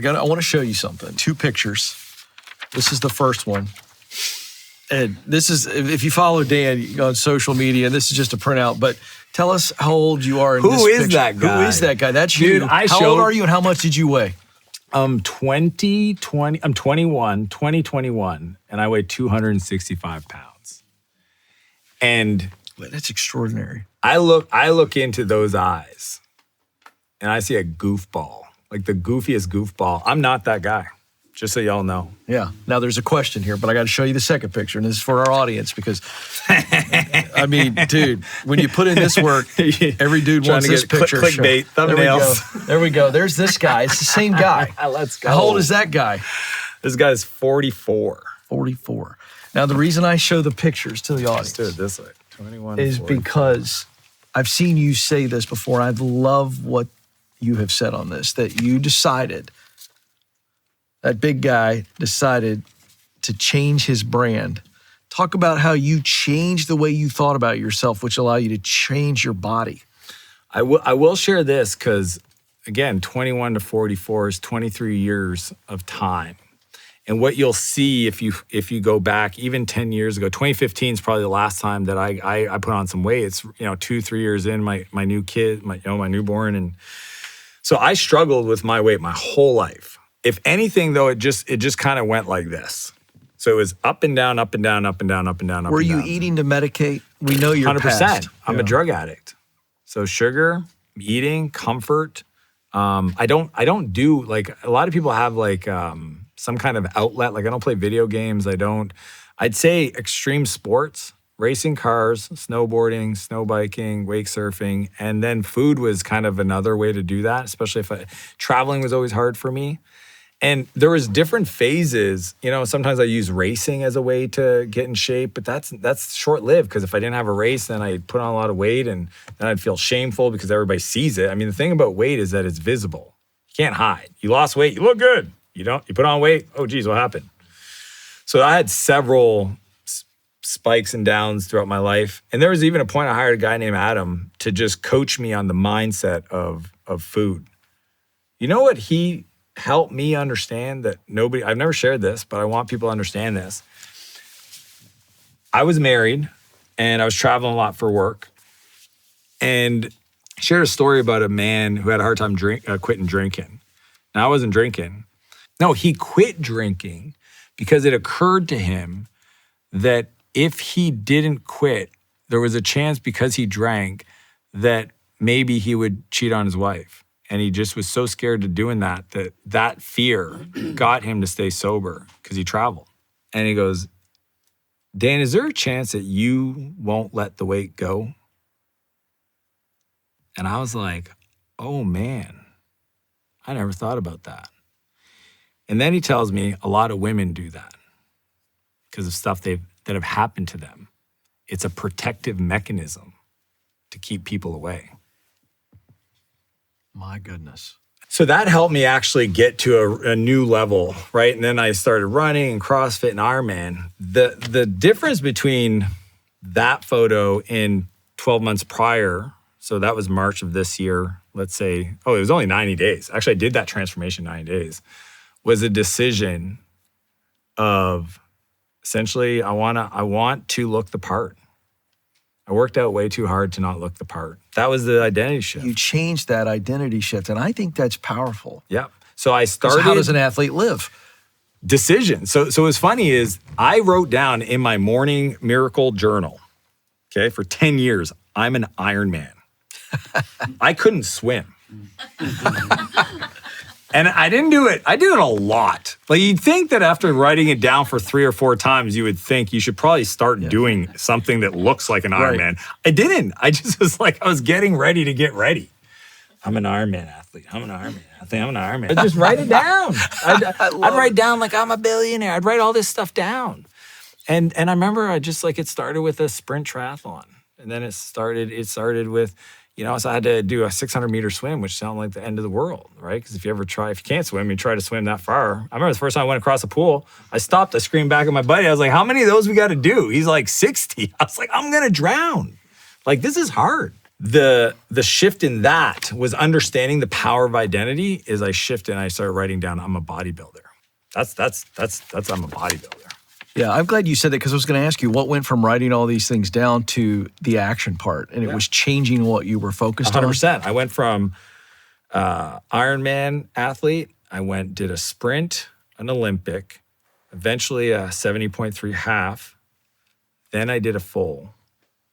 I want to show you something. 2 pictures. This is the first one. And this is, if you follow Dan on social media, this is just a printout, but tell us how old you are in this picture. Who is that guy? Who is that guy? That's Dude, you. How old are you and how much did you weigh? I'm 2021, and I weigh 265 pounds. And That's extraordinary. I look into those eyes, and I see a goofball, like the goofiest goofball. I'm not that guy, just so y'all know. Yeah. Now there's a question here, but I got to show you the second picture, and this is for our audience because, I mean, dude, when you put in this work, every dude wants this picture. Clickbait, thumbnails. There we go. There's this guy. It's the same guy. Let's go. How old is that guy? This guy's 44. 44. Now, the reason I show the pictures to the audience Let's do it this way. 21 is 44. because I've seen you say this before. I love what you have said on this, that you decided, that big guy decided to change his brand. Talk about how you changed the way you thought about yourself, which allowed you to change your body. I will share this because, again, 21 to 44 is 23 years of time. And what you'll see if you go back even 10 years ago, 2015 is probably the last time that I put on some weight. It's 2-3 years in, my new kid, my newborn, and so I struggled with my weight my whole life. If anything, though, it just kind of went like this. So it was up and down, up and down, up and down, up and down, up Were and down. you eating to medicate? We know you're 100%. past. I'm a drug addict. So sugar, eating, comfort. I don't do, like, a lot of people have like some kind of outlet. Like, I don't play video games. I'd say extreme sports, racing cars, snowboarding, snow biking, wake surfing, and then food was kind of another way to do that, especially if traveling was always hard for me. And there was different phases. Sometimes I use racing as a way to get in shape, but that's short-lived because if I didn't have a race, then I'd put on a lot of weight and then I'd feel shameful because everybody sees it. I mean, the thing about weight is that it's visible. You can't hide. You lost weight, you look good. You put on weight, oh geez, what happened? So I had several spikes and downs throughout my life. And there was even a point I hired a guy named Adam to just coach me on the mindset of food. You know what he helped me understand that I've never shared this, but I want people to understand this. I was married and I was traveling a lot for work. And I shared a story about a man who had a hard time quitting drinking. Now, I wasn't drinking. No, he quit drinking because it occurred to him that if he didn't quit, there was a chance because he drank that maybe he would cheat on his wife. And he just was so scared of doing that fear got him to stay sober because he traveled. And he goes, Dan, is there a chance that you won't let the weight go? And I was like, oh man, I never thought about that. And then he tells me a lot of women do that because of stuff that have happened to them. It's a protective mechanism to keep people away. My goodness. So that helped me actually get to a new level, right? And then I started running and CrossFit and Ironman. The difference between that photo in 12 months prior, so that was March of this year, let's say, it was only 90 days. Actually, I did that transformation in 90 days, was a decision of essentially, I want to look the part. I worked out way too hard to not look the part. That was the identity shift. You changed that identity shift, and I think that's powerful. Yeah. So I started. How does an athlete live? Decision. So what's funny is I wrote down in my morning miracle journal, okay, for 10 years, I'm an Ironman. I couldn't swim. And I didn't do it. I do it a lot. Like, you'd think that after writing it down for 3 or 4 times, you would think you should probably start doing something that looks like an Ironman. I didn't. I just was like, I was getting ready to get ready. I'm an Ironman athlete. I'm an Ironman athlete. I'm an Ironman. I'd just write it down. I'd write down like I'm a billionaire. I'd write all this stuff down. And I remember it started with a sprint triathlon. And then it started with, so I had to do a 600-meter swim, which sounded like the end of the world, right? Because if you can't swim, you try to swim that far. I remember the first time I went across a pool, I stopped, I screamed back at my buddy. I was like, how many of those we got to do? He's like, 60. I was like, I'm going to drown. Like, this is hard. the shift in that was understanding the power of identity. Is I shifted and I started writing down, I'm a bodybuilder. That's I'm a bodybuilder. Yeah, I'm glad you said that because I was going to ask you what went from writing all these things down to the action part, and it was changing what you were focused on. 100%. I went from Ironman athlete. I did a sprint, an Olympic, eventually a 70.3 half. Then I did a full.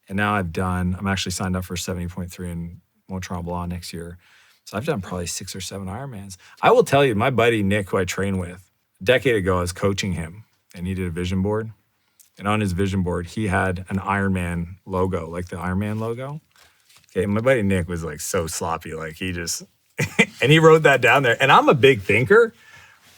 And now I'm actually signed up for 70.3 in Mont Tremblant next year. So I've done probably 6 or 7 Ironmans. I will tell you, my buddy Nick, who I train with, a decade ago, I was coaching him and he did a vision board. And on his vision board, he had an Ironman logo, like the Ironman logo. Okay, my buddy Nick was like so sloppy, like he just, and he wrote that down there. And I'm a big thinker.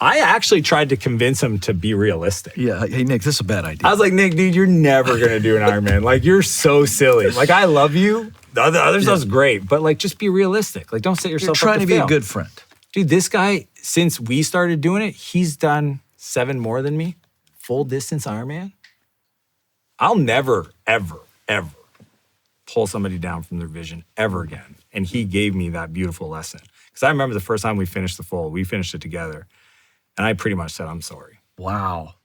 I actually tried to convince him to be realistic. Yeah, hey Nick, this is a bad idea. I was like, Nick, dude, you're never gonna do an Ironman. Like, you're so silly. Like, I love you. The other stuff's great, but like, just be realistic. Like, don't set yourself up You're trying to be fail. a good friend. Dude, this guy, since we started doing it, he's done 7 more than me. Full distance Ironman. I'll never, ever, ever pull somebody down from their vision ever again. And he gave me that beautiful lesson. Because I remember the first time we finished the full, we finished it together. And I pretty much said, I'm sorry. Wow.